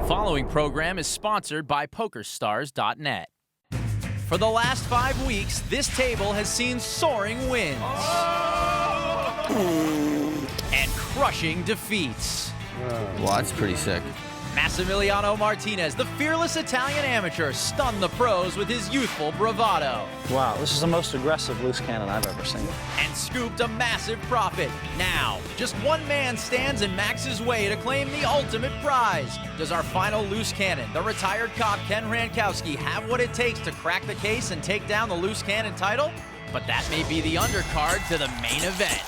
Following program is sponsored by PokerStars.net. For the last 5 weeks, this table has seen soaring wins and crushing defeats. Well, that's pretty sick. Massimiliano Martinez, the fearless Italian amateur, stunned the pros with his youthful bravado. Wow, this is the most aggressive loose cannon I've ever seen. And scooped a massive profit. Now, just one man stands in Max's way to claim the ultimate prize. Does our final loose cannon, the retired cop Ken Rankowski, have what it takes to crack the case and take down the loose cannon title? But that may be the undercard to the main event.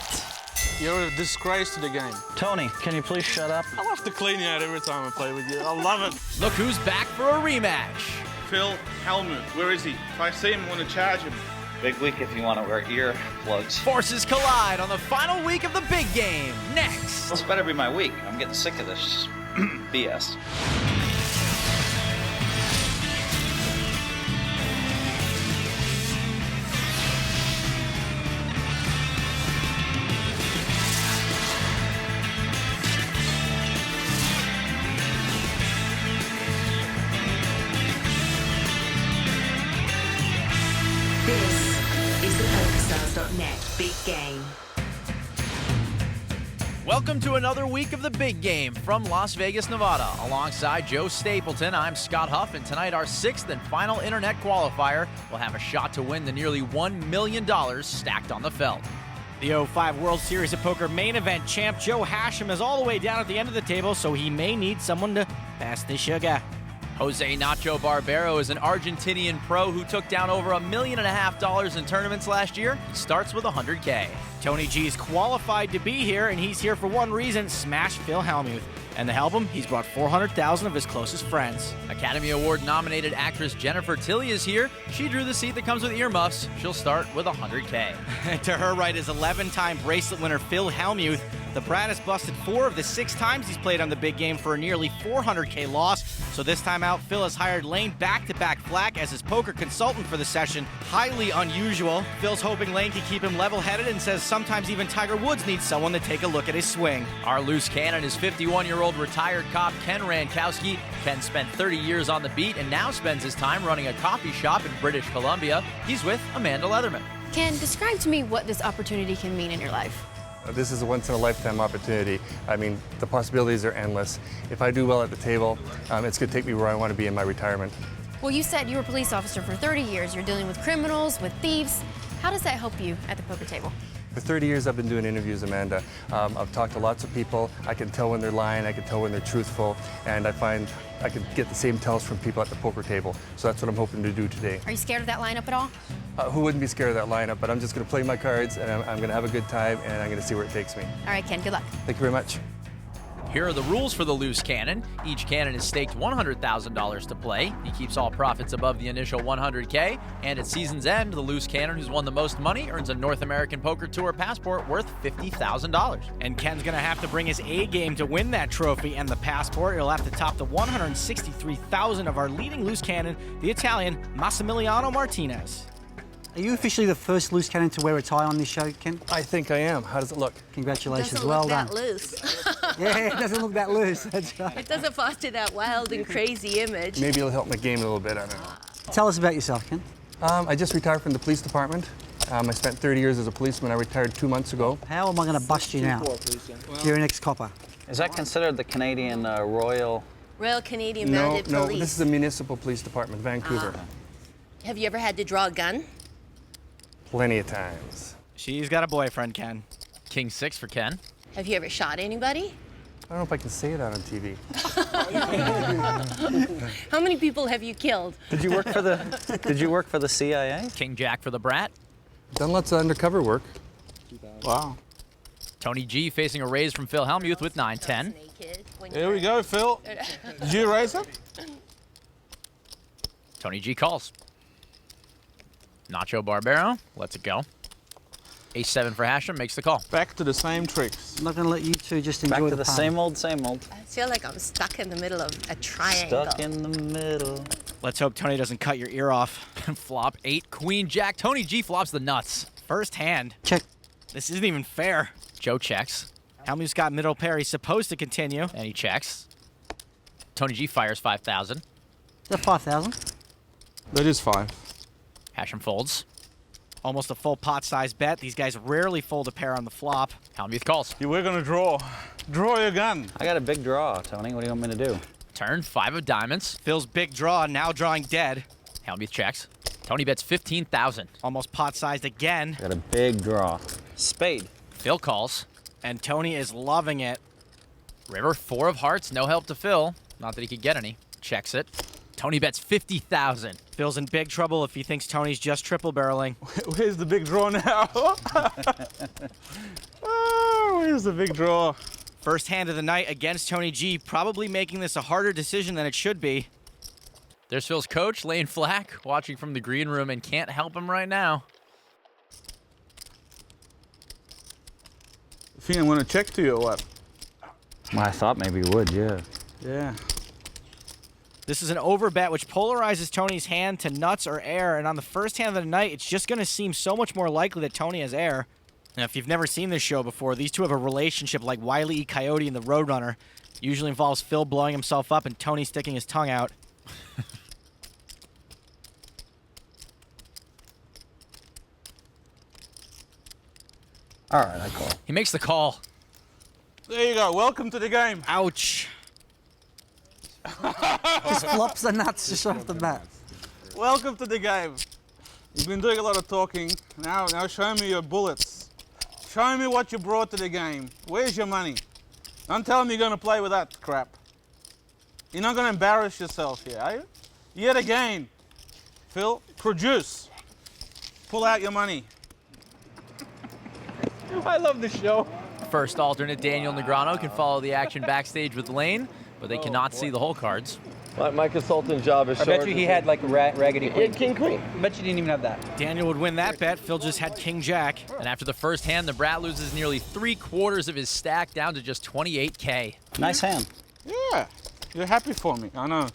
You're a disgrace to the game. Tony, can you please shut up? I have to clean you out every time I play with you. I love it. Look who's back for a rematch. Phil Hellmuth, where is he? If I see him, I'm going to charge him. Big week if you want to wear ear plugs. Forces collide on the final week of the big game. Next. This better be my week. I'm getting sick of this BS. This is the PokerStars.net Big Game. Welcome to another week of the big game from Las Vegas, Nevada. Alongside Joe Stapleton, I'm Scott Huff, and tonight our 6th and final internet qualifier will have a shot to win the nearly $1 million stacked on the felt. The 05 World Series of Poker main event champ Joe Hashem is all the way down at the end of the table, so he may need someone to pass the sugar. Jose Nacho Barbero is an Argentinian pro who took down over $1.5 million in tournaments last year. He starts with $100K. Tony G's qualified to be here, and he's here for one reason: smash Phil Hellmuth. And to help him, he's brought 400,000 of his closest friends. Academy Award-nominated actress Jennifer Tilly is here. She drew the seat that comes with earmuffs. She'll start with $100K. And to her right is 11-time bracelet winner Phil Hellmuth. The Brat has busted 4 of the 6 times he's played on the big game for a nearly $400K loss. So this time out, Phil has hired Lane Back-to-Back Flack as his poker consultant for the session. Highly unusual. Phil's hoping Lane can keep him level-headed and says sometimes even Tiger Woods needs someone to take a look at his swing. Our loose cannon is 51-year-old retired cop Ken Rankowski. Ken spent 30 years on the beat and now spends his time running a coffee shop in British Columbia. He's with Amanda Leatherman. Ken, describe to me what this opportunity can mean in your life. This is a once-in-a-lifetime opportunity. I mean, the possibilities are endless. If I do well at the table, it's going to take me where I want to be in my retirement. Well, you said you were a police officer for 30 years. You're dealing with criminals, with thieves. How does that help you at the poker table? For 30 years, I've been doing interviews, Amanda. I've talked to lots of people. I can tell when they're lying. I can tell when they're truthful. And I find I can get the same tells from people at the poker table. So that's what I'm hoping to do today. Are you scared of that lineup at all? Who wouldn't be scared of that lineup? But I'm just going to play my cards, and I'm going to have a good time, and I'm going to see where it takes me. All right, Ken, good luck. Thank you very much. Here are the rules for the loose cannon. Each cannon is staked $100,000 to play. He keeps all profits above the initial $100K. And at season's end, the loose cannon who's won the most money earns a North American Poker Tour passport worth $50,000. And Ken's going to have to bring his A game to win that trophy and the passport. He'll have to top the $163,000 of our leading loose cannon, the Italian Massimiliano Martinez. Are you officially the first loose cannon to wear a tie on this show, Ken? I think I am. How does it look? Congratulations, Doesn't well look done. that loose. Yeah, it doesn't look that loose, that's right. It doesn't foster that wild and crazy image. Maybe it'll help my game a little bit, I don't know. Tell us about yourself, Ken. I just retired from the police department. I spent 30 years as a policeman. I retired 2 months ago. How am I going to bust you now? You're an ex-copper. Is that considered the Canadian Royal Canadian Mounted No, Police. this is the municipal police department, Vancouver. Have you ever had to draw a gun? Plenty of times. She's got a boyfriend, Ken. King 6 for Ken. Have you ever shot anybody? I don't know if I can say that on TV. How many people have you killed? Did you work for the CIA? King Jack for the Brat. Done lots of undercover work. Wow. Tony G facing a raise from Phil Hellmuth with 9-10. Here we go, Phil. Did you raise him? Tony G calls. Nacho Barbero lets it go. Ace-7 for Hashem makes the call. Back to the same tricks. I'm not going to let you two just enjoy Back to the the party. same old, same old. I feel like I'm stuck in the middle of a triangle. Stuck in the middle. Let's hope Tony doesn't cut your ear off. Flop 8, Queen Jack. Tony G flops the nuts. First hand. Check. This isn't even fair. Joe checks. Hellmuth's got middle pair. He's supposed to continue. And he checks. Tony G fires 5,000. That's 5,000. That is 5. Hashem folds. Almost a full pot-sized bet. These guys rarely fold a pair on the flop. Hellmuth calls. We're going to draw. Draw your gun. I got a big draw, Tony. What do you want me to do? Turn, 5 of diamonds. Phil's big draw, now drawing dead. Hellmuth checks. Tony bets 15,000. Almost pot-sized again. I got a big draw. Spade. Phil calls. And Tony is loving it. River, 4 of hearts, no help to Phil. Not that he could get any. Checks it. Tony bets 50,000. Phil's in big trouble if he thinks Tony's just triple barreling. Where's the big draw now? Oh, where's the big draw? First hand of the night against Tony G, probably making this a harder decision than it should be. There's Phil's coach, Lane Flack, watching from the green room and can't help him right now. You think I'm going to check to you or what? Well, I thought maybe you would, yeah. Yeah. This is an over bet, which polarizes Tony's hand to nuts or air, and on the first hand of the night, it's just going to seem so much more likely that Tony has air. Now, if you've never seen this show before, these two have a relationship like Wile E. Coyote and the Roadrunner. Usually involves Phil blowing himself up and Tony sticking his tongue out. All right, I call. He makes the call. There you go. Welcome to the game. Ouch. Just flops the nuts just off the bat. Welcome to the game. You've been doing a lot of talking. Now show me your bullets. Show me what you brought to the game. Where's your money? Don't tell me you're going to play with that crap. You're not going to embarrass yourself here, are you? Yet again, Phil, produce. Pull out your money. I love the show. First alternate Daniel Negreanu can follow the action backstage with Lane, but they cannot see the whole cards. My consultant job is short. I bet you he had like raggedy queen. King queen. I bet you didn't even have that. Daniel would win that bet. Phil just had king jack. And after the first hand, the Brat loses nearly 3/4 of his stack down to just 28K. Nice hand. Yeah, you're happy for me. I know.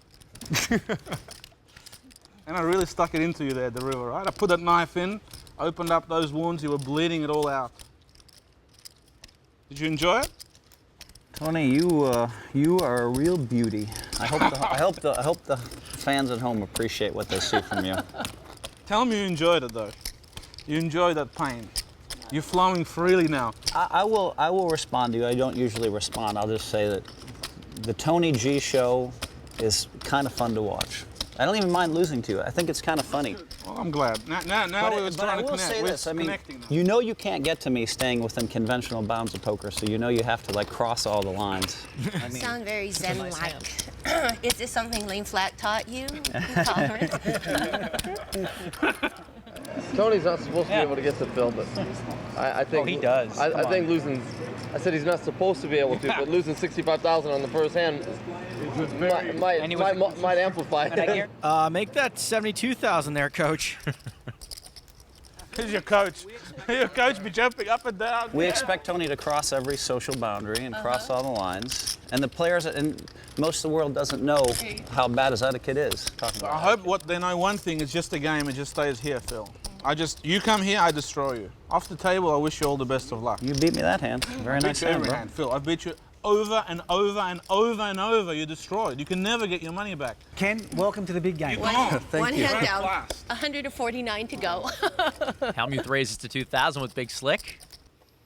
And I really stuck it into you there at the river, right? I put that knife in, opened up those wounds, you were bleeding it all out. Did you enjoy it? Tony, you are a real beauty. I hope the fans at home appreciate what they see from you. Tell me you enjoyed it though. You enjoyed that pain. You're flowing freely now. I will respond to you. I don't usually respond. I'll just say that the Tony G show is kind of fun to watch. I don't even mind losing to you. I think it's kind of funny. Well, I'm glad. Now we're trying to connect. Say this. I mean, connecting now. you know you can't get to me staying within conventional bounds of poker, so you know you have to like cross all the lines. I mean, sound very zen-like. Is this something Lane Flack taught you? Tolerance? Tony's not supposed to be able to get to Phil, but I think he does. I think losing. I said he's not supposed to be able to, but losing 65,000 on the first hand might amplify it. Make that 72,000 there, coach. Here's your coach. Your coach be jumping up and down. We expect Tony to cross every social boundary and cross all the lines. And the players, and most of the world doesn't know how bad his etiquette is. I hope what they know one thing, it's just a game, it just stays here, Phil. You come here, I destroy you. Off the table, I wish you all the best of luck. You beat me that hand. Very nice hand, bro. Phil. I beat you over and over and over and over. You're destroyed. You can never get your money back. Ken, welcome to the big game. One hand down. 149 to go. Hellmuth raises to 2,000 with Big Slick.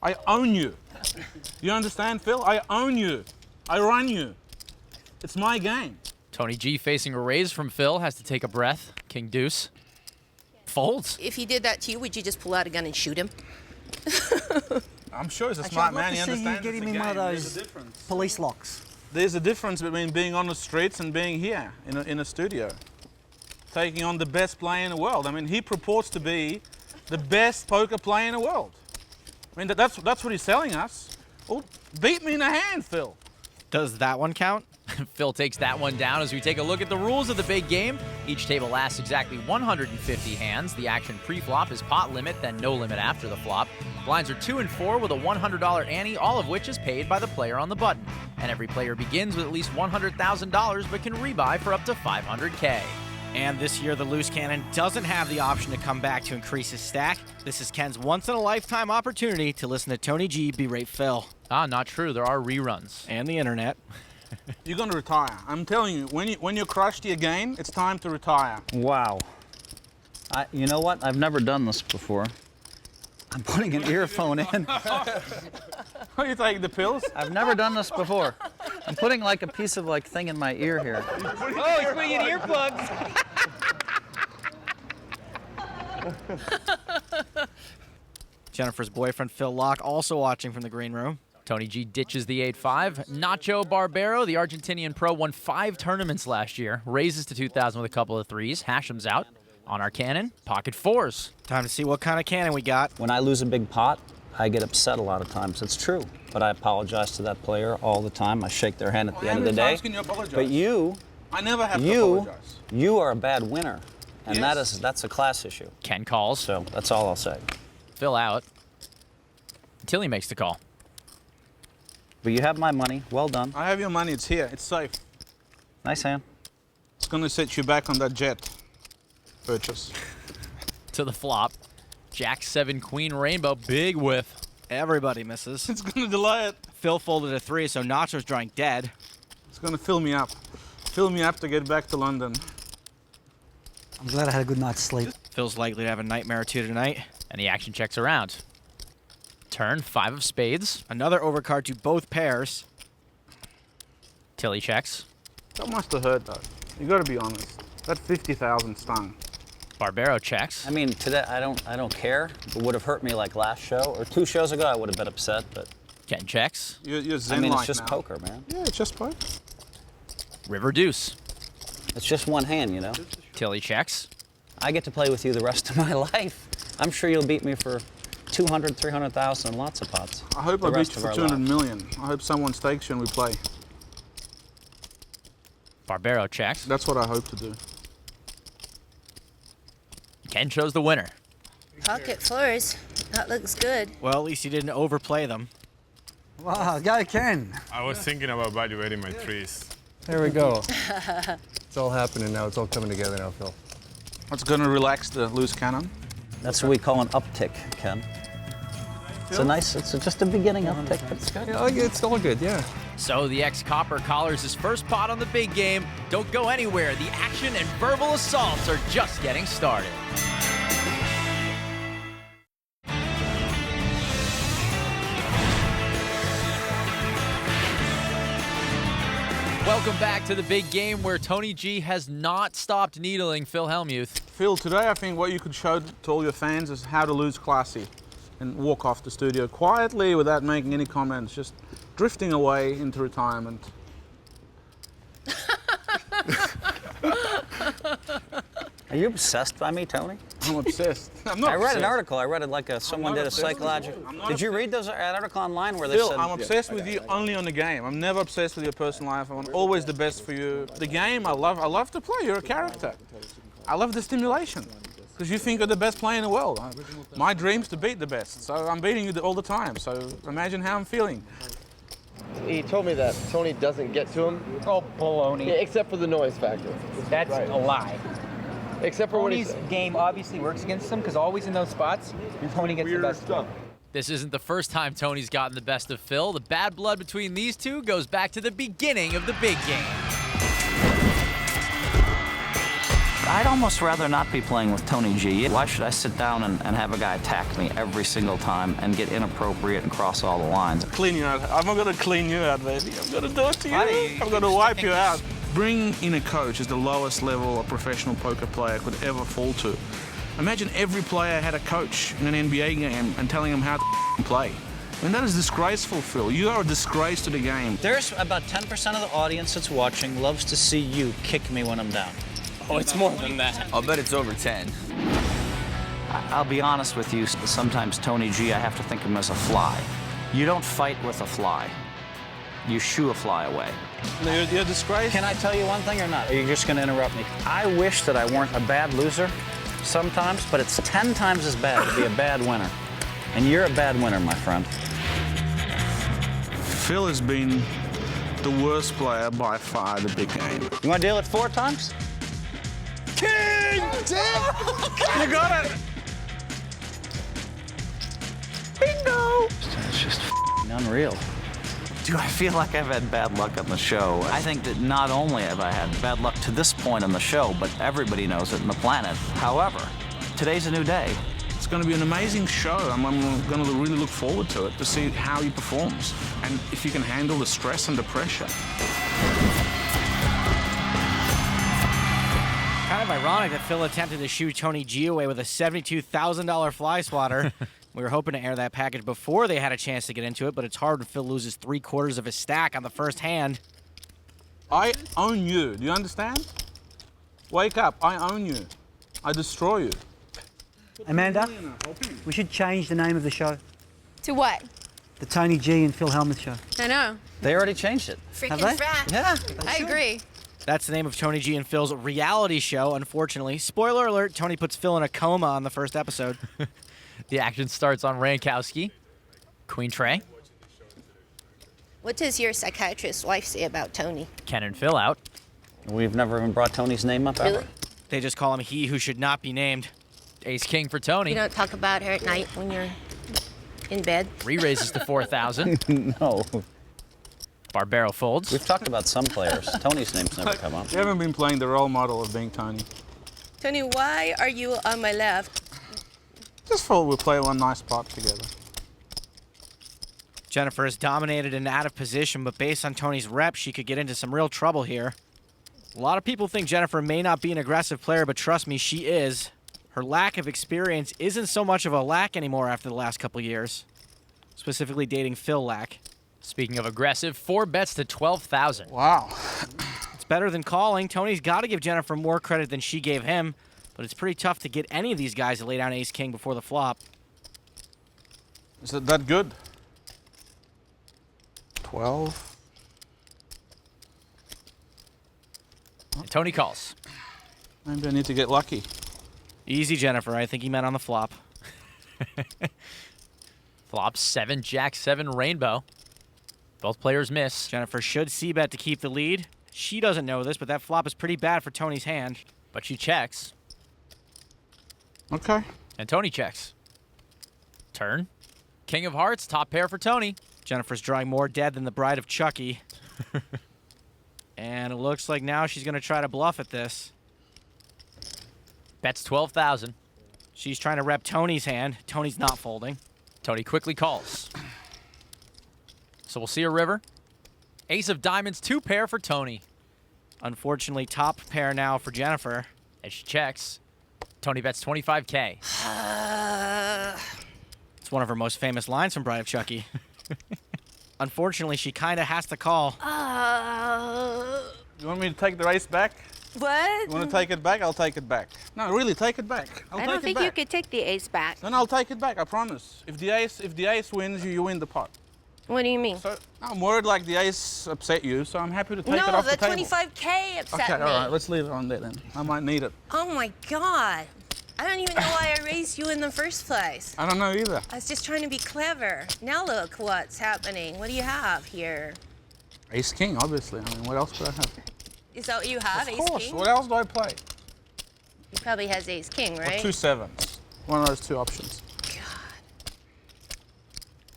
I own you. You understand, Phil? I own you. I run you. It's my game. Tony G facing a raise from Phil has to take a breath. King Deuce. Folds. If he did that to you, would you just pull out a gun and shoot him? I'm sure he's a smart man. He understands. Get him in one of those police locks. There's a difference between being on the streets and being here in a studio, taking on the best player in the world. I mean, he purports to be the best poker player in the world. I mean, that's what he's selling us. Well, beat me in the hand, Phil. Does that one count? Phil takes that one down as we take a look at the rules of the big game. Each table lasts exactly 150 hands. The action pre-flop is pot limit, then no limit after the flop. Blinds are 2 and 4 with a $100 ante, all of which is paid by the player on the button. And every player begins with at least $100,000 but can rebuy for up to $500K. And this year, the Loose Cannon doesn't have the option to come back to increase his stack. This is Ken's once-in-a-lifetime opportunity to listen to Tony G berate Phil. Not true. There are reruns. And the internet. You're gonna retire. I'm telling you, when you're crushed again, it's time to retire. Wow. You know what? I've never done this before. I'm putting an earphone in. Are you taking the pills? I've never done this before. I'm putting like a piece of like thing in my ear here. Oh, he's putting in earplugs. Jennifer's boyfriend, Phil Locke, also watching from the green room. Tony G ditches the 8-5. Nacho Barbero, the Argentinian pro, won 5 tournaments last year. Raises to 2,000 with a couple of threes. Hashem's out. On our cannon, pocket 4s. Time to see what kind of cannon we got. When I lose a big pot, I get upset a lot of times. It's true. But I apologize to that player all the time. I shake their hand at the end of the day. Can you apologize? But you, I never have to apologize. You are a bad winner. And Yes. that's a class issue. Ken calls. So that's all I'll say. Phil out. Tilly makes the call. But you have my money. Well done. I have your money. It's here. It's safe. Nice hand. It's gonna set you back on that jet purchase. To the flop. Jack 7 Queen Rainbow. Big whiff. Everybody misses. It's gonna delay it. Phil folded a 3, so Nacho's drawing dead. It's gonna fill me up. Fill me up to get back to London. I'm glad I had a good night's sleep. Phil's likely to have a nightmare or two tonight. And the action checks around. Turn, 5 of spades. Another overcard to both pairs. Tilly checks. That must have hurt though. You gotta be honest. That 50,000 stung. Barbero checks. I mean, today I don't care. It would have hurt me like last show or 2 shows ago. I would have been upset, but Ken checks. You're zen I mean, like it's just now. poker, man. Yeah, it's just poker. River deuce. It's just one hand, you know. Tilly checks. I get to play with you the rest of my life. I'm sure you'll beat me for 200, 300,000 and lots of pots. I hope the I beat rest you of for our 200 lives. million. I hope someone stakes you and we play. Barbero checks. That's what I hope to do. Ken chose the winner. Pocket 4s. That looks good. Well, at least he didn't overplay them. Wow, go Ken. I was thinking about evaluating my trees. There we go. It's all happening now. It's all coming together now, Phil. What's gonna relax the loose cannon? That's what we call an uptick, Ken. It's just a beginning uptick, but it's good. Yeah, it's all good, yeah. So the ex-Copper collars his first pot on the big game. Don't go anywhere. The action and verbal assaults are just getting started. Welcome back to the big game where Tony G has not stopped needling Phil Hellmuth. Phil, today I think what you could show to all your fans is how to lose classy and walk off the studio quietly without making any comments, just drifting away into retirement. Are you obsessed by me, Tony? I'm obsessed. I'm not I read obsessed. an article. I read it like someone did a psychological. Did you read that article online where they Phil, said? I'm obsessed with you only on the game. I'm never obsessed with your personal life. I'm always the best for you. The game, I love to play. You're a character. I love the stimulation because you think you're the best player in the world. My dream's to beat the best, so I'm beating you all the time. So imagine how I'm feeling. He told me that Tony doesn't get to him. Oh, baloney. Yeah, except for the noise factor. That's a lie. Except for Tony's game obviously works against him because always in those spots, Tony gets the best of him. This isn't the first time Tony's gotten the best of Phil. The bad blood between these two goes back to the beginning of the big game. I'd almost rather not be playing with Tony G. Why should I sit down and have a guy attack me every single time and get inappropriate and cross all the lines? Clean you out. I'm not gonna clean you out, baby. I'm gonna do it to you. I'm gonna wipe you out. Bringing in a coach is the lowest level a professional poker player could ever fall to. Imagine every player had a coach in an NBA game and telling him how to play. I mean, that is disgraceful, Phil. You are a disgrace to the game. There's about 10% of the audience that's watching loves to see you kick me when I'm down. Oh, it's more than that. I'll bet it's over 10. I'll be honest with you, sometimes Tony G, I have to think of him as a fly. You don't fight with a fly. You shoo a fly away. You're a disgrace. Can I tell you one thing or not? Are you just going to interrupt me? I wish that I weren't a bad loser sometimes, but it's 10 times as bad to be a bad winner. And you're a bad winner, my friend. Phil has been the worst player by far the big game. You want to deal it 4 times? King! You got it! Bingo! It's just unreal. Do I feel like I've had bad luck on the show? I think that not only have I had bad luck to this point on the show, but everybody knows it on the planet. However, today's a new day. It's going to be an amazing show. I'm going to really look forward to it, to see how he performs and if he can handle the stress and the pressure. Kind of ironic that Phil attempted to shoo Tony G away with a $72,000 fly swatter. We were hoping to air that package before they had a chance to get into it, but it's hard when Phil loses 3/4 of his stack on the first hand. I own you. Do you understand? Wake up. I own you. I destroy you. Amanda, we should change the name of the show. To what? The Tony G and Phil Hellmuth Show. I know. They already changed it. Freaking Have they? frat. Yeah. I agree. That's the name of Tony G and Phil's reality show, unfortunately. Spoiler alert, Tony puts Phil in a coma on the first episode. The action starts on Rankowski. Queen Trey. What does your psychiatrist wife say about Tony? Ken and Phil out. We've never even brought Tony's name up ever. Really? They just call him he who should not be named. Ace King for Tony. You don't talk about her at night when you're in bed? Re-raises to 4,000. No. Barbero folds. We've talked about some players. Tony's name's never come up. You haven't been playing the role model of being Tony. Tony, why are you on my left? Just thought we'd play one nice part together. Jennifer is dominated and out of position, but based on Tony's rep, she could get into some real trouble here. A lot of people think Jennifer may not be an aggressive player, but trust me, she is. Her lack of experience isn't so much of a lack anymore after the last couple years. Specifically dating Phil Lack. Speaking of aggressive, 4 bets to 12,000. Wow. It's better than calling. Tony's got to give Jennifer more credit than she gave him, but it's pretty tough to get any of these guys to lay down ace-king before the flop. Is it that good? 12. And Tony calls. Maybe I need to get lucky. Easy, Jennifer. I think he meant on the flop. Flop 7, Jack 7, Rainbow. Both players miss. Jennifer should c-bet to keep the lead. She doesn't know this, but that flop is pretty bad for Tony's hand. But she checks. Okay. And Tony checks. Turn. King of Hearts, top pair for Tony. Jennifer's drawing more dead than the bride of Chucky. And it looks like now she's going to try to bluff at this. Bets 12,000. She's trying to rep Tony's hand. Tony's not folding. Tony quickly calls. So we'll see a river. Ace of Diamonds, 2 pair for Tony. Unfortunately, top pair now for Jennifer. And she checks. Tony bets 25K. It's one of her most famous lines from Bride of Chucky. Unfortunately, she kind of has to call. You want me to take the race back? What? You want to take it back? I'll take it back. No, really, take it back. I don't think you could take the ace back. Then I'll take it back, I promise. If the ace wins, you win the pot. What do you mean? So I'm worried like the ace upset you, so I'm happy to take it off the table. No, the 25K upset me. Okay, all right, let's leave it on there then. I might need it. Oh my God. I don't even know why I raised you in the first place. I don't know either. I was just trying to be clever. Now look what's happening. What do you have here? Ace King, obviously. I mean, what else could I have? Is that what you have, Of ace course. king? What else do I play? He probably has ace king, right? Or 2 sevens. One of those 2 options. God.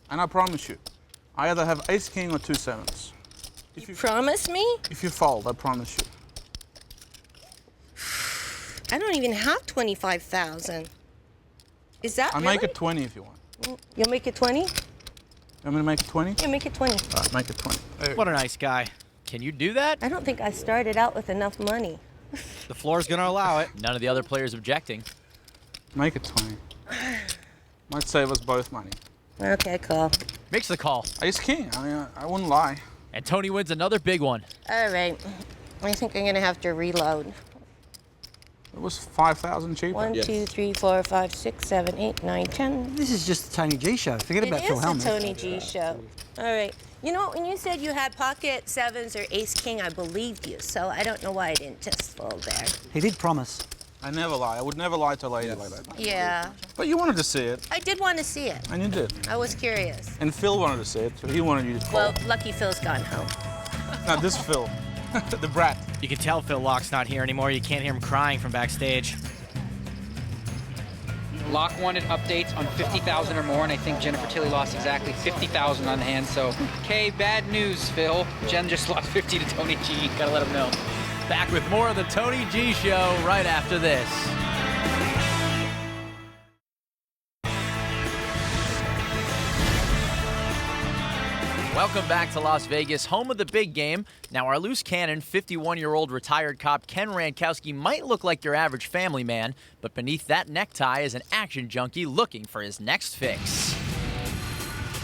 And I promise you, I either have ace king or 2 sevens. You promise me? If you fold, I promise you. I don't even have 25,000. Is that I'll really? make it 20 if you want. You'll make it 20? You want me to make it 20? Yeah, make it 20. All right, make it 20. What a nice guy. Can you do that? I don't think I started out with enough money. The floor's going to allow it. None of the other players objecting. Make it 20. Might save us both money. Okay, cool. Makes the call. Ace King, I mean, I wouldn't lie. And Tony wins another big one. All right. I think I'm going to have to reload. It was 5,000 cheaper. 1, 2, 3, 4, 5, 6, 7, 8, 9, 10. This is just the Tony G show. Forget about Phil Hellmuth. It is a Tony G show. All right. You know, when you said you had pocket sevens or ace king, I believed you. So I don't know why I didn't just fold there. He did promise. I never lie. I would never lie to a lady like that. Yeah. But you wanted to see it. I did want to see it. And you did. I was curious. And Phil wanted to see it, so he wanted you to call. Well, lucky Phil's gone home. No, this Phil. The brat. You can tell Phil Locke's not here anymore. You can't hear him crying from backstage. Lock wanted updates on 50,000 or more, and I think Jennifer Tilly lost exactly 50,000 on the hand. So, okay, bad news, Phil. Jen just lost 50 to Tony G. Gotta let him know. Back with more of the Tony G Show right after this. Welcome back to Las Vegas, home of the big game. Now, our loose cannon, 51-year-old retired cop Ken Rankowski might look like your average family man, but beneath that necktie is an action junkie looking for his next fix.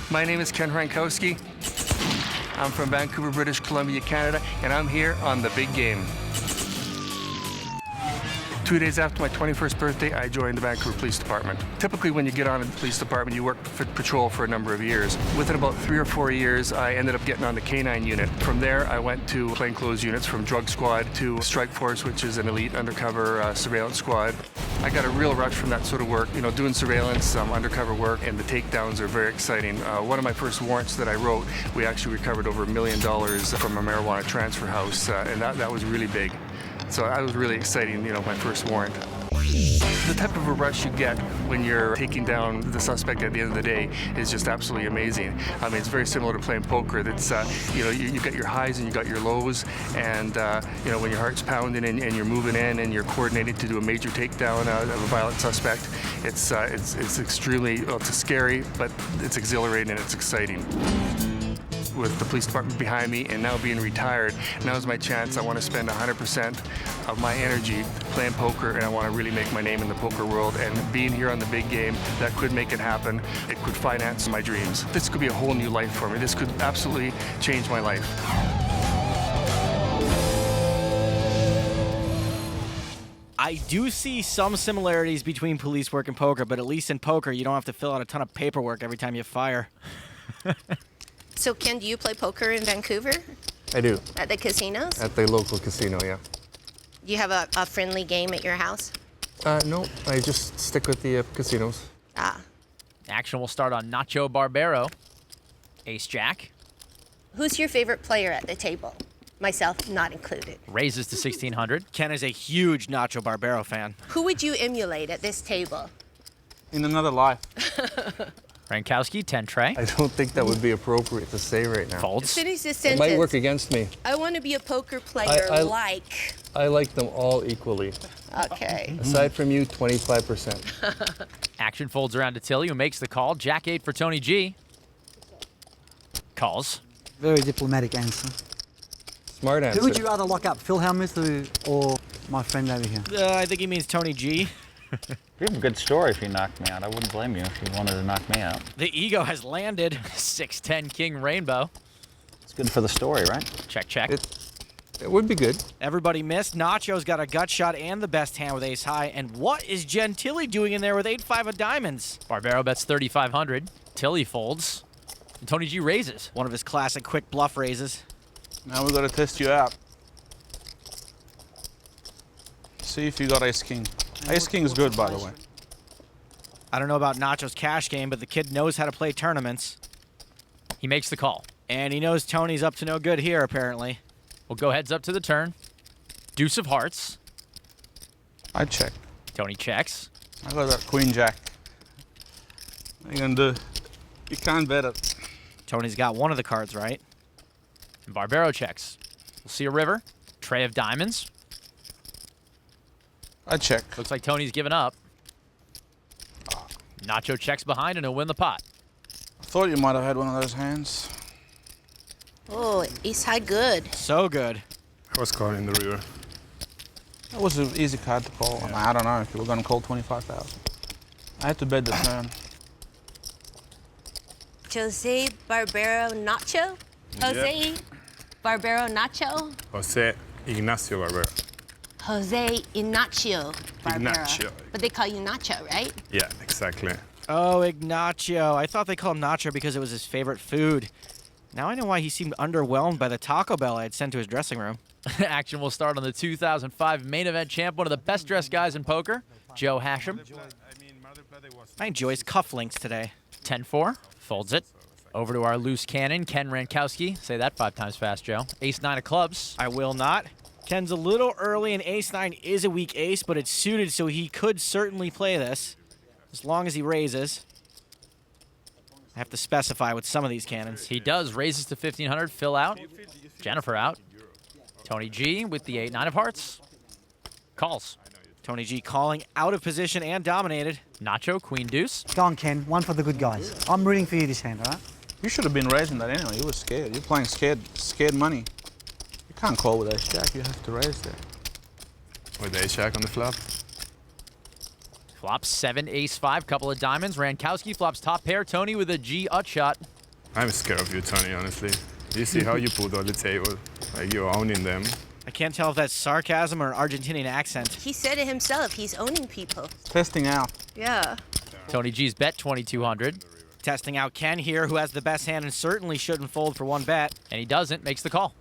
My name is Ken Rankowski. I'm from Vancouver, British Columbia, Canada, and I'm here on the big game. 2 days after my 21st birthday, I joined the Vancouver Police Department. Typically, when you get on in the police department, you work for patrol for a number of years. Within about 3 or 4 years, I ended up getting on the K9 unit. From there, I went to plainclothes units, from drug squad to strike force, which is an elite undercover surveillance squad. I got a real rush from that sort of work, doing surveillance, undercover work, and the takedowns are very exciting. One of my first warrants that I wrote, we actually recovered over $1 million from a marijuana transfer house, and that was really big. So that was really exciting, my first warrant. The type of a rush you get when you're taking down the suspect at the end of the day is just absolutely amazing. I mean, it's very similar to playing poker. That's, you got your highs and you got your lows, and when your heart's pounding and you're moving in and you're coordinating to do a major takedown of a violent suspect, it's extremely, it's scary, but it's exhilarating and it's exciting. With the police department behind me and now being retired, now's my chance. I want to spend 100% of my energy playing poker, and I want to really make my name in the poker world. And being here on the big game, that could make it happen. It could finance my dreams. This could be a whole new life for me. This could absolutely change my life. I do see some similarities between police work and poker, but at least in poker, you don't have to fill out a ton of paperwork every time you fire. So, Ken, do you play poker in Vancouver? I do. At the casinos? At the local casino, yeah. Do you have a friendly game at your house? No, I just stick with the casinos. Ah. Action will start on Nacho Barbero. Ace-Jack. Who's your favorite player at the table? Myself not included. Raises to 1,600. Ken is a huge Nacho Barbero fan. Who would you emulate at this table? In another life. Rankowski, 10 tray. I don't think that would be appropriate to say right now. Folds. Finish the It sentence. might work against me. I want to be a poker player like. I like them all equally. Okay. Aside from you, 25%. Action folds around to Tilly, who makes the call. Jack-8 for Tony G. Calls. Very diplomatic answer. Smart answer. Who would you rather lock up, Phil Hellmuth or my friend over here? I think he means Tony G. You have a good story if you knocked me out. I wouldn't blame you if you wanted to knock me out. The ego has landed. 6-10 King Rainbow. It's good for the story, right? Check, check. It would be good. Everybody missed. Nacho's got a gut shot and the best hand with ace high. And what is Jen Tilly doing in there with 8-5 of diamonds? Barbero bets 3,500. Tilly folds. And Tony G raises. One of his classic quick bluff raises. Now we got to test you out. See if you got ace-king. Ace-king is good, by the way. I don't know about Nacho's cash game, but the kid knows how to play tournaments. He makes the call. And he knows Tony's up to no good here, apparently. We'll go heads up to the turn. Deuce of hearts. I check. Tony checks. I got that queen-jack. What are you going to do? You can't bet it. Tony's got one of the cards right. And Barbero checks. We'll see a river. Tray of diamonds. I check. Looks like Tony's given up. Nacho checks behind and he'll win the pot. I thought you might have had one of those hands. Oh, ace high good. So good. I was calling the river. That was an easy card to call. Yeah. I don't know if you were going to call 25,000. I had to bet the turn. Jose Barbero Nacho? Jose Yep. Barbero Nacho? Jose Ignacio Barbero. Jose Ignacio Barbero. Ignacio. But they call you Nacho, right? Yeah, exactly. Oh, Ignacio. I thought they called him Nacho because it was his favorite food. Now I know why he seemed underwhelmed by the Taco Bell I had sent to his dressing room. Action will start on the 2005 main event champ, one of the best dressed guys in poker, Joe Hashem. I enjoy his cufflinks today. 10-4, folds it. Over to our loose cannon, Ken Rankowski. Say that 5 times fast, Joe. Ace-9 of clubs. I will not. Ken's a little early, and ace-9 is a weak ace, but it's suited, so he could certainly play this. as long as he raises. I have to specify with some of these cannons. He does. Raises to 1,500. Phil out. Jennifer out. Tony G with the 8-9 of hearts. Calls. Tony G calling out of position and dominated. Nacho, queen deuce. Go on, Ken. One for the good guys. I'm rooting for you this hand, all right? You should have been raising that anyway. You were scared. You're playing scared money. You can't call with ace jack. You have to raise there. With ace jack on the flop. Flops 7, ace 5, couple of diamonds. Rankowski flops top pair. Tony with a G shot. I'm scared of you, Tony, honestly. You see how you put on the table, like you're owning them. I can't tell if that's sarcasm or an Argentinian accent. He said it himself. He's owning people. Testing out. Yeah. Tony G's bet 2,200. Testing out Ken here, who has the best hand and certainly shouldn't fold for one bet. And he doesn't, makes the call.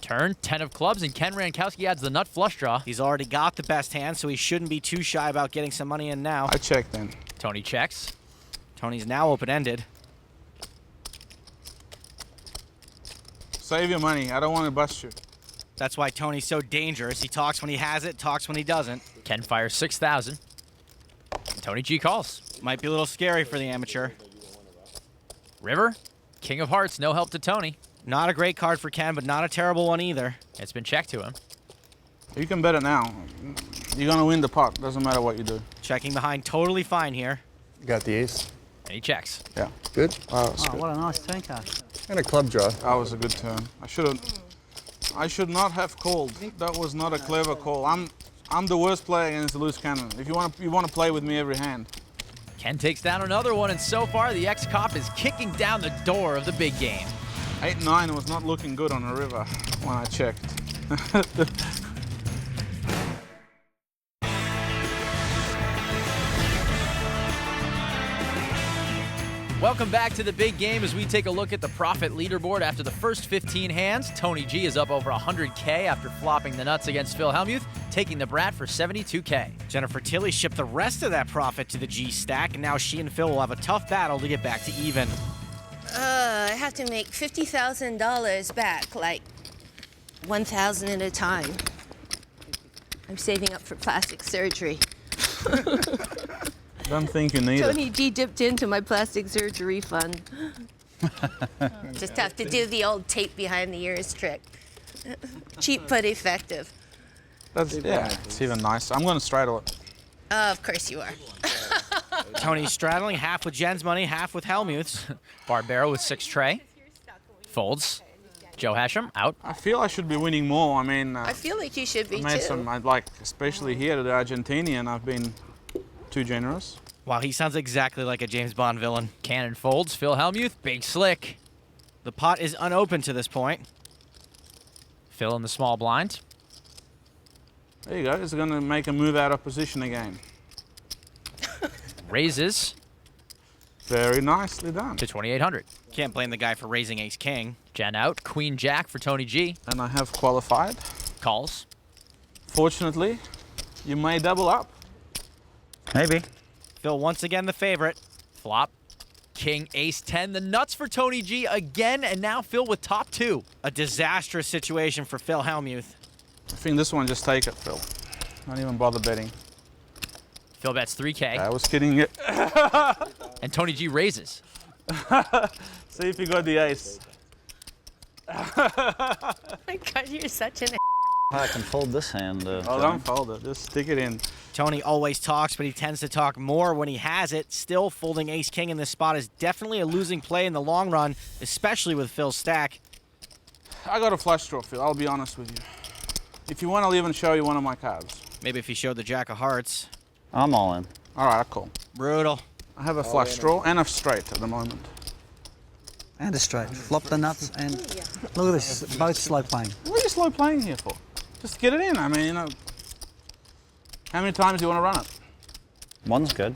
Turn, 10 of clubs, and Ken Rankowski adds the nut flush draw. He's already got the best hand, so he shouldn't be too shy about getting some money in now. I check then. Tony checks. Tony's now open-ended. Save your money. I don't want to bust you. That's why Tony's so dangerous. He talks when he has it, talks when he doesn't. Ken fires 6,000. Tony G calls. Might be a little scary for the amateur. River, king of hearts, no help to Tony. Not a great card for Ken, but not a terrible one either. It's been checked to him. You can bet it now. You're going to win the pot. Doesn't matter what you do. Checking behind, totally fine here. Got the ace. And he checks. Yeah. Good? Oh, what a nice turn card. And a club draw. That was a good turn. I should not have called. That was not a clever call. I'm the worst player against the loose cannon. If you want to play with me every hand. Ken takes down another one, and so far the ex-cop is kicking down the door of the big game. 8-9 was not looking good on the river when I checked. Welcome back to the big game as we take a look at the profit leaderboard after the first 15 hands. Tony G is up over 100K after flopping the nuts against Phil Hellmuth, taking the brat for 72K. Jennifer Tilly shipped the rest of that profit to the G stack, and now she and Phil will have a tough battle to get back to even. I have to make $50,000 back, like 1,000 at a time. I'm saving up for plastic surgery. Don't think you need Tony G dipped into my plastic surgery fund. Just have to do the old tape behind the ears trick. Cheap but effective. Yeah, it's even nicer. I'm going to straddle it. Of course you are. Tony's straddling, half with Jen's money, half with Hellmuth's. Barbero with 6 tray. Folds. Joe Hashem out. I feel I should be winning more. I mean, I feel like you should be I made too. some, like, especially here to the Argentinian, I've been too generous. Wow, he sounds exactly like a James Bond villain. Cannon folds. Phil Hellmuth, big slick. The pot is unopened to this point. Phil in the small blind. There you go. He's going to make a move out of position again. Raises. Very nicely done. To 2,800. Can't blame the guy for raising ace-king. Jen out. Queen Jack for Tony G. And I have qualified. Calls. Fortunately, you may double up. Maybe. Phil once again the favorite. Flop. King, ace 10. The nuts for Tony G again, and now Phil with top 2. A disastrous situation for Phil Hellmuth. I think this one, just take it, Phil. Don't even bother betting. Phil bets 3K. I was kidding you. And Tony G raises. See if you got the ace. Oh my God, you're such an I can fold this hand. Oh, don't fold it. Just stick it in. Tony always talks, but he tends to talk more when he has it. Still, folding ace-king in this spot is definitely a losing play in the long run, especially with Phil's stack. I got a flush draw, Phil. I'll be honest with you. If you want, I'll even show you one of my cards. Maybe if he showed the jack of hearts. I'm all in. All right, cool. Brutal. I have a flush draw and a straight at the moment. And a straight. Flop the nuts and look at this, both slow playing. What are you slow playing here for? Just get it in. I mean, you know, how many times do you want to run it? One's good.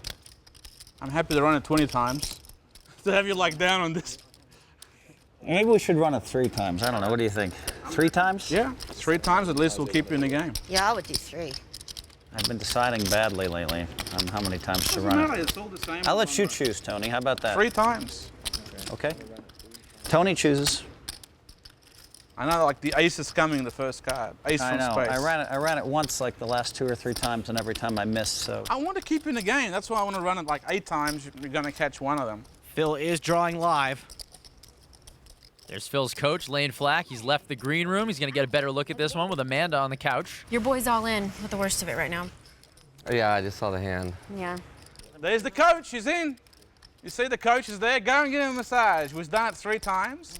I'm happy to run it 20 times. To have you like down on this. Maybe we should run it 3 times. I don't know. What do you think? 3 times? Yeah, 3 times at least will keep you in the game. Yeah, I would do 3. I've been deciding badly lately on how many times to run it. It's all the same. I'll let you choose, Tony. How about that? 3 times. Okay. Tony chooses. I know, like the ace is coming, the first card. Ace I from know. space. I ran it once, like the last 2 or 3 times, and every time I missed. So I want to keep in the game. That's why I want to run it like 8 times. You're going to catch one of them. Phil is drawing live. There's Phil's coach, Lane Flack. He's left the green room. He's going to get a better look at this one with Amanda on the couch. Your boy's all in with the worst of it right now. Yeah, I just saw the hand. Yeah. There's the coach. He's in. You see the coach is there. Go and give him a massage. We've done it 3 times.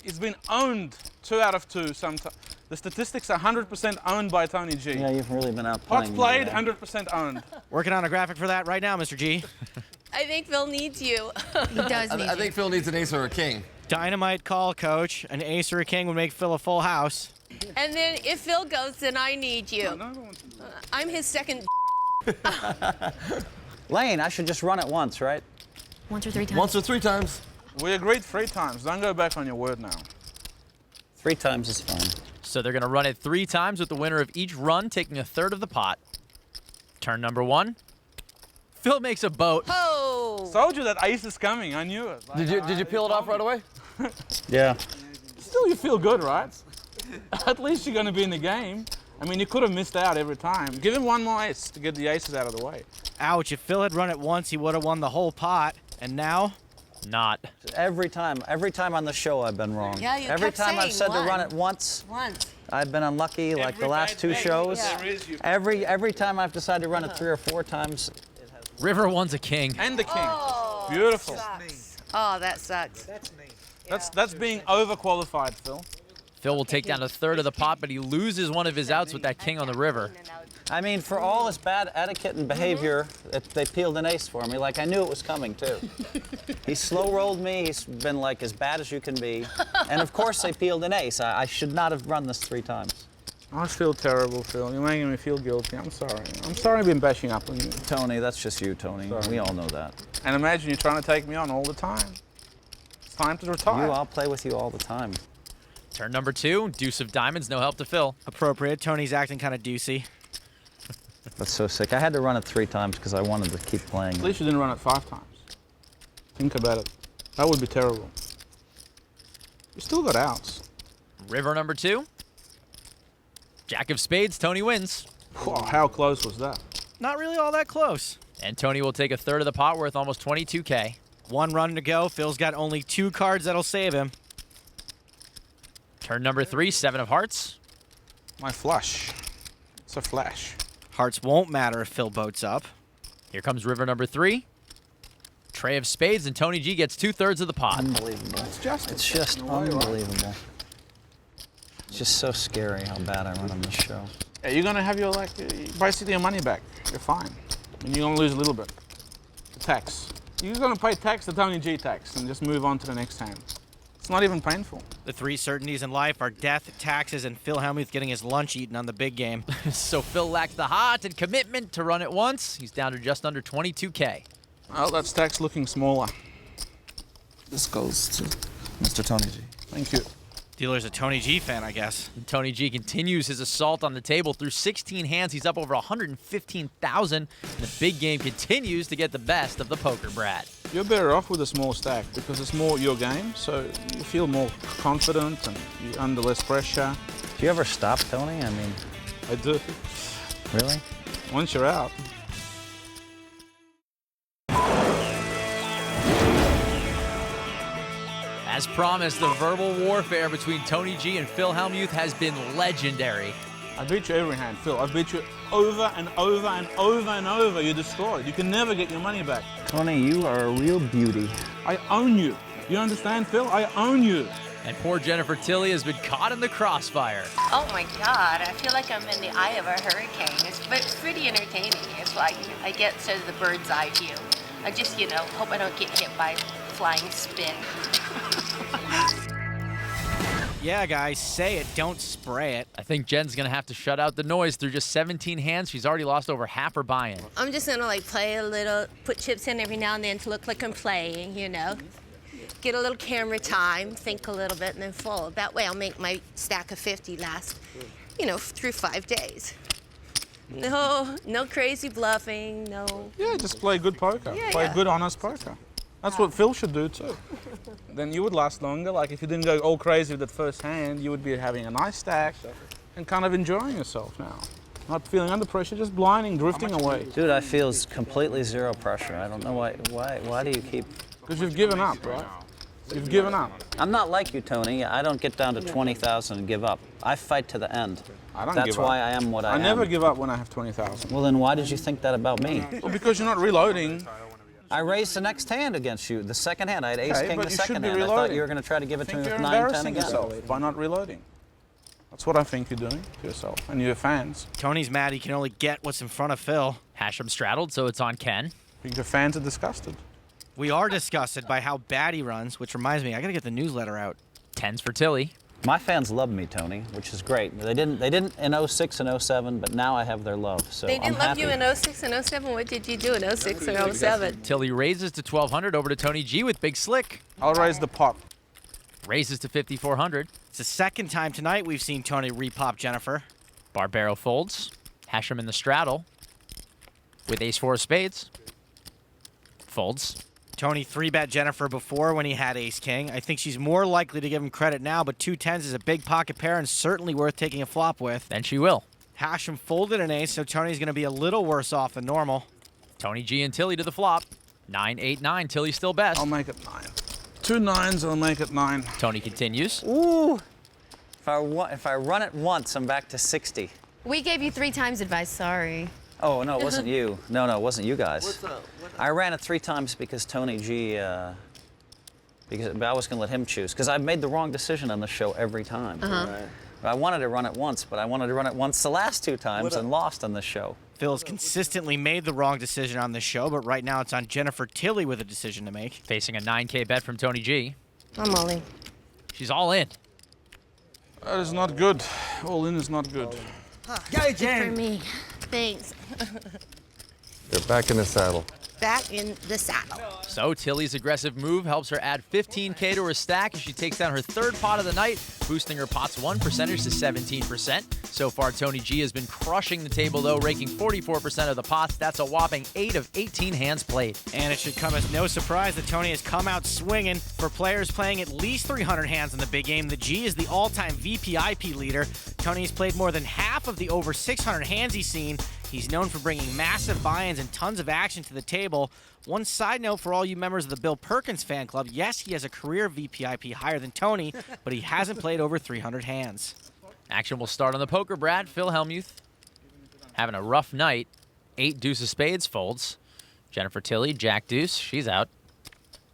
It's been owned 2 out of 2 sometimes. The statistics are 100% owned by Tony G. yeah, you've really been out Pots playing. played, 100% owned. Working on a graphic for that right now, Mr. G. I think Phil needs you. He does need I think Phil needs an ace or a king. Dynamite call, coach. An ace or a king would make Phil a full house. And then if Phil goes, then I need you. I'm his second. Lane, I should just run it once, right? Once or 3 times. Once or 3 times. We agreed 3 times. Don't go back on your word now. 3 times is fine. So they're going to run it 3 times with the winner of each run taking a third of the pot. Turn number 1. Phil makes a boat. Oh! Told you that ace is coming. I knew it. Like, Did you peel it off right away? Yeah. Still, you feel good, right? At least you're going to be in the game. I mean, you could have missed out every time. Give him one more ace to get the aces out of the way. Ouch, if Phil had run it once, he would have won the whole pot. And now? Not. Every time on the show, I've been wrong. Yeah, you Every kept time I've saying said to run one. it once, Once. I've been unlucky. Like the last 2 shows, every time I've decided to run it 3 or 4 times. River wants a king. And the king. Oh, Beautiful. Sucks. Oh, that sucks. That's being overqualified, Phil. Phil will take down a third of the pot, but he loses one of his outs with that king on the river. I mean, for all his bad etiquette and behavior, they peeled an ace for me. Like, I knew it was coming, too. He slow-rolled me. He's been, like, as bad as you can be. And, of course, they peeled an ace. I should not have run this 3 times. I feel terrible, Phil. You're making me feel guilty. I'm sorry. I'm sorry I've been bashing up on you. Tony, that's just you, Tony. Sorry. We all know that. And imagine you're trying to take me on all the time. It's time to retire. I'll play with you all the time. Turn number 2, deuce of diamonds, no help to Phil. Appropriate. Tony's acting kind of deucey. That's so sick. I had to run it 3 times because I wanted to keep playing. At least you didn't run it 5 times. Think about it. That would be terrible. You still got outs. River number 2. Jack of spades, Tony wins. Whoa, how close was that? Not really all that close. And Tony will take a third of the pot worth almost 22K. 1 run to go. Phil's got only 2 cards that'll save him. Turn number 3, 7 of hearts. My flush. It's a flash. Hearts won't matter if Phil boats up. Here comes river number 3. Tray of spades, and Tony G gets 2/3 of the pot. Unbelievable. It's just unbelievable. It's just so scary how bad I run on this show. Yeah, you're gonna have your basically your money back. You're fine. And you're gonna lose a little bit. The tax. You're gonna pay tax, the Tony G tax, and just move on to the next hand. It's not even painful. The 3 certainties in life are death, taxes, and Phil Hellmuth getting his lunch eaten on the big game. So Phil lacks the heart and commitment to run it once. He's down to just under 22K. Well, that stack's looking smaller. This goes to Mr. Tony G. Thank you. Dealer's a Tony G fan, I guess. And Tony G continues his assault on the table. Through 16 hands, he's up over 115,000. The big game continues to get the best of the poker brat. You're better off with a small stack because it's more your game, so you feel more confident and you're under less pressure. Do you ever stop, Tony? I mean, I do. Really? Once you're out. As promised, the verbal warfare between Tony G and Phil Hellmuth has been legendary. I beat you every hand, Phil. I beat you over and over and over and over. You're destroyed. You can never get your money back. Tony, you are a real beauty. I own you. You understand, Phil? I own you. And poor Jennifer Tilly has been caught in the crossfire. Oh my God, I feel like I'm in the eye of a hurricane. It's pretty entertaining. It's like I get sort of the bird's eye view. I just, hope I don't get hit by flying spin. Yeah, guys, say it, don't spray it. I think Jen's gonna have to shut out the noise. Through just 17 hands, she's already lost over half her buy-in. I'm just gonna play a little, put chips in every now and then to look like I'm playing, Get a little camera time, think a little bit, and then fold. That way I'll make my stack of 50 last, through 5 days. No crazy bluffing, no. Yeah, just play good poker. Yeah, play yeah. good, honest poker. That's what Phil should do too. Then you would last longer. Like if you didn't go all crazy with that first hand, you would be having a nice stack and kind of enjoying yourself now. Not feeling under pressure, just blinding, drifting away. Dude, I feel completely zero pressure. I don't know why do you keep... Because you've given up, right? You've given up. I'm not like you, Tony. I don't get down to 20,000 and give up. I fight to the end. I don't That's give up. why I am what I am. I never give up when I have 20,000. Well, then why did you think that about me? Well, because you're not reloading. I raised the next hand against you, the second hand. I had ace king but the you second should be hand. I reloading. thought you were going to try to give it to me with You're 9, 10 embarrassing again. yourself by not reloading. That's what I think you're doing to yourself and your fans. Tony's mad he can only get what's in front of Phil. Hashem straddled, so it's on Ken. I think your fans are disgusted. We are disgusted by how bad he runs, which reminds me, I gotta get the newsletter out. 10s for Tilly. My fans love me, Tony, which is great. They didn't in 06 and 07, but now I have their love, so They didn't I'm love happy. you in 06 and 07. What did you do in 06 or 07? Tilly raises to 1,200 over to Tony G with Big Slick. I'll raise the pot. Raises to 5,400. It's the second time tonight we've seen Tony repop Jennifer. Barbero folds. Hashem in the straddle with ace-4 of spades. Folds. Tony 3-bet Jennifer before when he had ace-king. I think she's more likely to give him credit now, but 2 10s is a big pocket pair and certainly worth taking a flop with. Then she will. Hashem folded an ace, so Tony's going to be a little worse off than normal. Tony G and Tilly to the flop. 9, 8, 9. Tilly's still best. I'll make it 9. 2 9s, I'll make it 9. Tony continues. Ooh! If I run it once, I'm back to 60. We gave you 3 times advice, sorry. Oh, no, it wasn't you. No, it wasn't you guys. I ran it 3 times because Tony G, because I was going to let him choose. Because I've made the wrong decision on the show every time. I wanted to run it once, but I wanted to run it once the last 2 times and lost on this show. Phil's consistently made the wrong decision on this show, but right now it's on Jennifer Tilly with a decision to make. Facing a 9K bet from Tony G. I'm all in. She's all in. That is not good. All in is not good. Good for me. Thanks. They're back in the saddle. Back in the saddle. So Tilly's aggressive move helps her add 15K to her stack as she takes down her 3rd pot of the night, boosting her pot's won percentage to 17%. So far, Tony G has been crushing the table, though, raking 44% of the pots. That's a whopping 8 of 18 hands played. And it should come as no surprise that Tony has come out swinging. For players playing at least 300 hands in the big game, the G is the all-time VPIP leader. Tony's played more than half of the over 600 hands he's seen. He's known for bringing massive buy-ins and tons of action to the table. One side note for all you members of the Bill Perkins fan club, yes, he has a career VPIP higher than Tony, but he hasn't played over 300 hands. Action will start on the poker, Brad. Phil Hellmuth having a rough night. 8 deuce of spades folds. Jennifer Tilly, Jack deuce, she's out.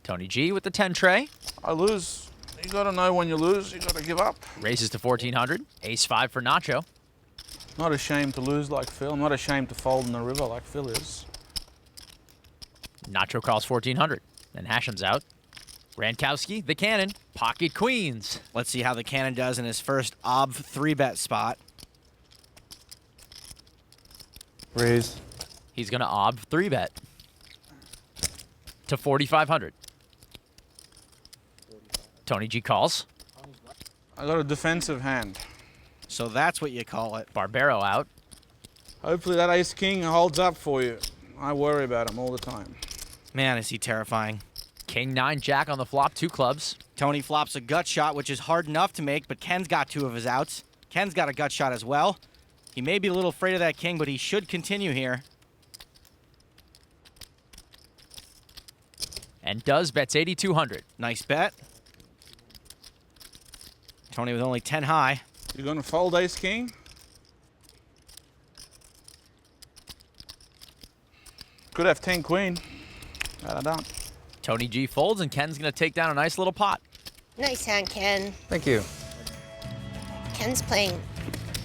Tony G with the 10 tray. I lose. You gotta know when you lose, you gotta give up. Raises to 1,400. Ace 5 for Nacho. Not ashamed to lose like Phil. I'm not ashamed to fold in the river like Phil is. Nacho calls 1,400. Then Hashem's out. Rankowski, the cannon, pocket queens. Let's see how the cannon does in his first OB 3-bet spot. Raise. He's going to OB 3-bet to 4,500. Tony G calls. I got a defensive hand. So that's what you call it. Barbero out. Hopefully that ace-king holds up for you. I worry about him all the time. Man, is he terrifying. King 9 Jack on the flop, 2 clubs. Tony flops a gut shot, which is hard enough to make, but Ken's got 2 of his outs. Ken's got a gut shot as well. He may be a little afraid of that king, but he should continue here. And does, bets 8,200. Nice bet. Tony with only 10 high. You're gonna fold ace-king? Could have 10-queen. But I don't. Tony G folds, and Ken's going to take down a nice little pot. Nice hand, Ken. Thank you. Ken's playing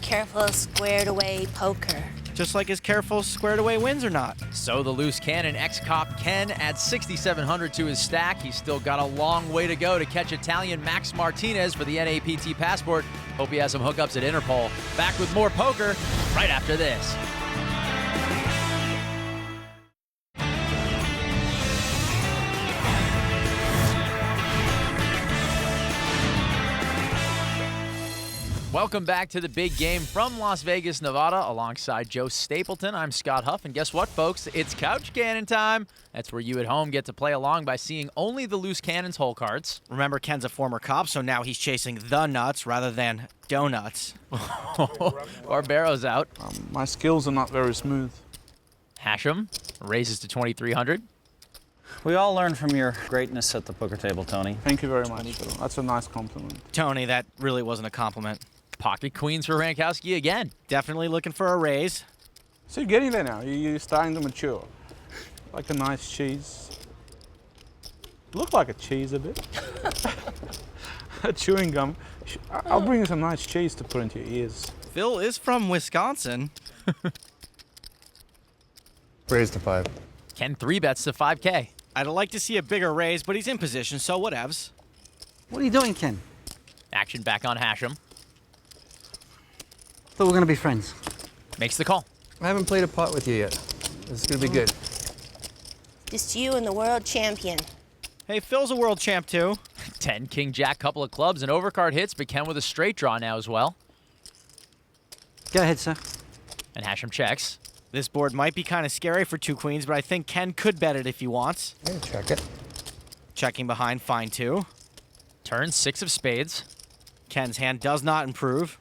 careful, squared away poker. Just like his careful squared away wins or not. So the loose cannon ex-cop Ken adds 6,700 to his stack. He's still got a long way to go to catch Italian Max Martinez for the NAPT passport. Hope he has some hookups at Interpol. Back with more poker right after this. Welcome back to the big game from Las Vegas, Nevada, alongside Joe Stapleton. I'm Scott Huff, and guess what, folks? It's Couch Cannon time. That's where you at home get to play along by seeing only the Loose Cannons hole cards. Remember, Ken's a former cop, so now he's chasing the nuts rather than donuts. Barbero's out. My skills are not very smooth. Hashem raises to 2,300. We all learn from your greatness at the poker table, Tony. Thank you very much, Phil. That's a nice compliment. Tony, that really wasn't a compliment. Pocket queens for Rankowski again. Definitely looking for a raise. So you're getting there now. You're starting to mature. Like a nice cheese. Look like a cheese a bit. A chewing gum. I'll bring you some nice cheese to put into your ears. Phil is from Wisconsin. Raise to 5. Ken 3-bets to 5K. I'd like to see a bigger raise, but he's in position, so whatevs. What are you doing, Ken? Action back on Hashem. Thought we were going to be friends. Makes the call. I haven't played a pot with you yet. This is going to be good. Just you and the world champion. Hey, Phil's a world champ, too. 10, King, Jack, couple of clubs, and overcard hits, but Ken with a straight draw now as well. Go ahead, sir. And Hashem checks. This board might be kind of scary for 2 queens, but I think Ken could bet it if he wants. Yeah, check it. Checking behind, fine, too. Turn 6 of spades. Ken's hand does not improve.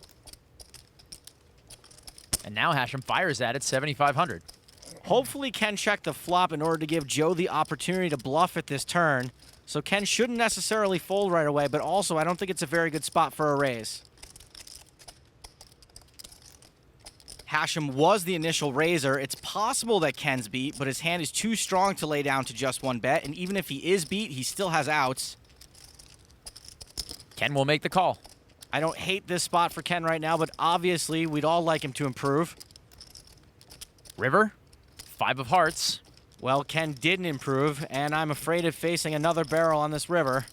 And now Hashem fires at it, 7,500. Hopefully Ken checked the flop in order to give Joe the opportunity to bluff at this turn. So Ken shouldn't necessarily fold right away, but also I don't think it's a very good spot for a raise. Hashem was the initial raiser. It's possible that Ken's beat, but his hand is too strong to lay down to just one bet, and even if he is beat, he still has outs. Ken will make the call. I don't hate this spot for Ken right now, but obviously we'd all like him to improve. River, 5 of hearts. Well, Ken didn't improve, and I'm afraid of facing another barrel on this river.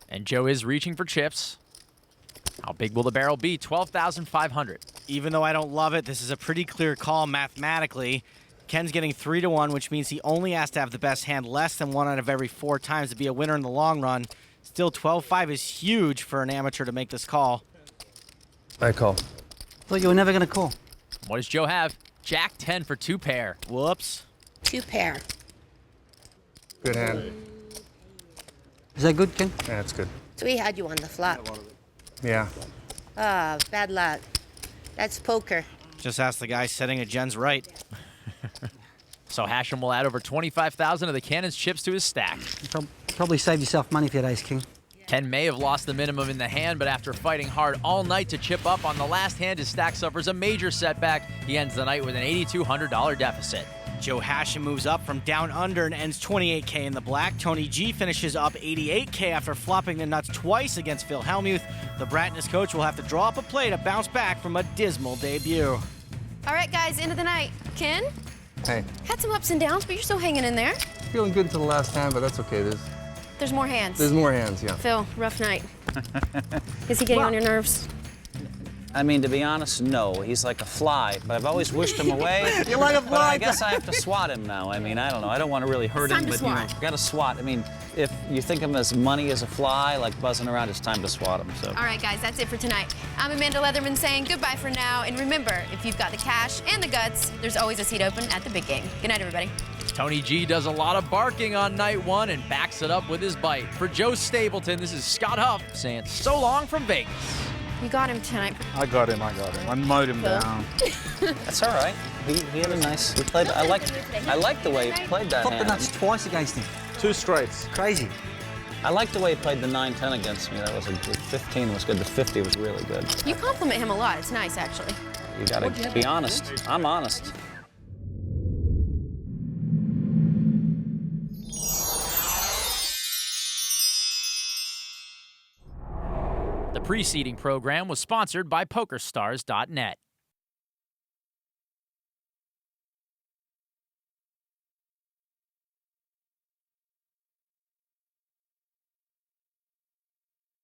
And Joe is reaching for chips. How big will the barrel be? 12,500. Even though I don't love it, this is a pretty clear call mathematically. Ken's getting 3-1, which means he only has to have the best hand less than 1 out of every 4 times to be a winner in the long run. Still, 12-5 is huge for an amateur to make this call. I call. Thought you were never going to call. What does Joe have? Jack 10 for 2 pair. Whoops. 2 pair. Good hand. Is that good, Ken? Yeah, it's good. So he had you on the flop. Yeah. Ah, bad luck. That's poker. Just ask the guy setting a Jen's right. So Hashem will add over 25,000 of the Cannon's chips to his stack. Probably saved yourself money if you had ace king. Ken may have lost the minimum in the hand, but after fighting hard all night to chip up on the last hand, his stack suffers a major setback. He ends the night with an $8,200 deficit. Joe Hashem moves up from down under and ends 28K in the black. Tony G finishes up 88K after flopping the nuts twice against Phil Hellmuth. The Brat and his coach will have to draw up a play to bounce back from a dismal debut. All right, guys, end of the night. Ken, Hey, had some ups and downs, but you're still hanging in there. feeling good until the last hand, but that's okay. There's more hands. There's more hands, yeah. Phil, rough night. Is he getting on your nerves? I mean, to be honest, no. He's like a fly, but I've always wished him away. You're like a But fly. I guess I have to swat him now. I mean, I don't know. I don't want to really hurt It's time him, to but you know, swat. gotta swat. I mean, if you think of him as money as a fly, like buzzing around, it's time to swat him. So. All right, guys, that's it for tonight. I'm Amanda Leatherman saying goodbye for now. And remember, if you've got the cash and the guts, there's always a seat open at the big game. Good night, everybody. Tony G does a lot of barking on night 1 and backs it up with his bite. For Joe Stapleton, this is Scott Huff saying so long from Vegas. You got him tonight. I got him. I mowed him down. That's all right. He had a nice. He played. I like the way he played that Flopped the hand. nuts twice against him. 2 straights. Crazy. I like the way he played the 9-10 against me. That was a good. 15 was good. The 50 was really good. You compliment him a lot. It's nice, actually. You gotta be honest. I'm honest. The preceding program was sponsored by PokerStars.net.